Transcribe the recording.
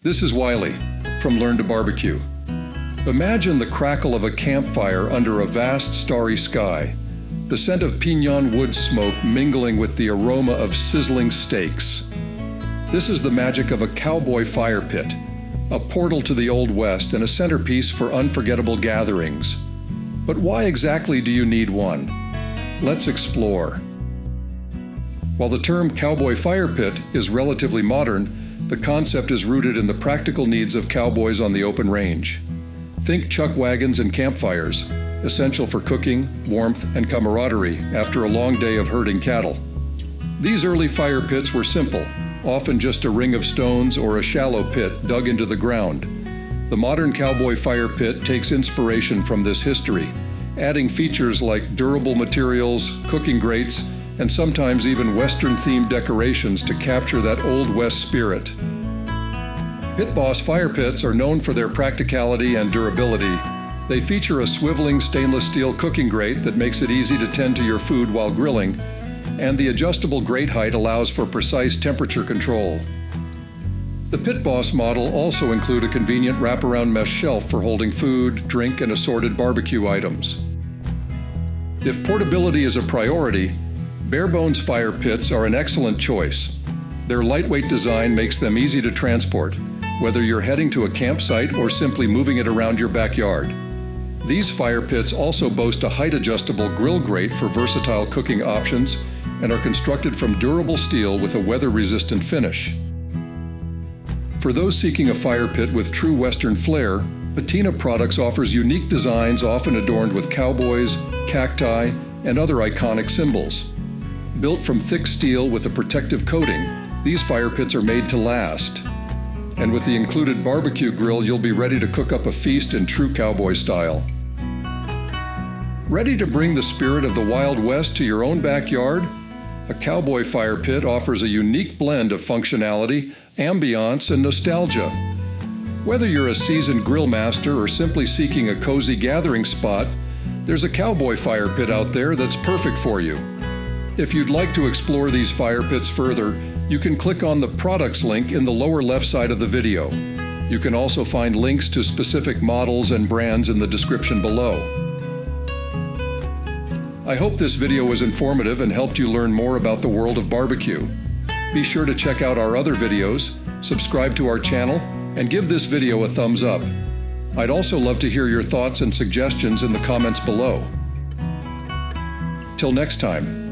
This is Wiley from Learn to Barbecue. Imagine the crackle of a campfire under a vast starry sky, the scent of piñon wood smoke mingling with the aroma of sizzling steaks. This is the magic of a cowboy fire pit, a portal to the Old West and a centerpiece for unforgettable gatherings. But why exactly do you need one? Let's explore. While the term cowboy fire pit is relatively modern, the concept is rooted in the practical needs of cowboys on the open range. Think chuck wagons and campfires, essential for cooking, warmth, and camaraderie after a long day of herding cattle. These early fire pits were simple, often just a ring of stones or a shallow pit dug into the ground. The modern cowboy fire pit takes inspiration from this history, adding features like durable materials, cooking grates, and sometimes even Western-themed decorations to capture that Old West spirit. Pit Boss fire pits are known for their practicality and durability. They feature a swiveling stainless steel cooking grate that makes it easy to tend to your food while grilling, and the adjustable grate height allows for precise temperature control. The Pit Boss model also include a convenient wraparound mesh shelf for holding food, drink, and assorted barbecue items. If portability is a priority, bare-bones fire pits are an excellent choice. Their lightweight design makes them easy to transport, whether you're heading to a campsite or simply moving it around your backyard. These fire pits also boast a height-adjustable grill grate for versatile cooking options and are constructed from durable steel with a weather-resistant finish. For those seeking a fire pit with true Western flair, Patina Products offers unique designs often adorned with cowboys, cacti, and other iconic symbols. Built from thick steel with a protective coating, these fire pits are made to last. And with the included barbecue grill, you'll be ready to cook up a feast in true cowboy style. Ready to bring the spirit of the Wild West to your own backyard? A cowboy fire pit offers a unique blend of functionality, ambiance, and nostalgia. Whether you're a seasoned grill master or simply seeking a cozy gathering spot, there's a cowboy fire pit out there that's perfect for you. If you'd like to explore these fire pits further, you can click on the products link in the lower left side of the video. You can also find links to specific models and brands in the description below. I hope this video was informative and helped you learn more about the world of barbecue. Be sure to check out our other videos, subscribe to our channel, and give this video a thumbs up. I'd also love to hear your thoughts and suggestions in the comments below. Till next time.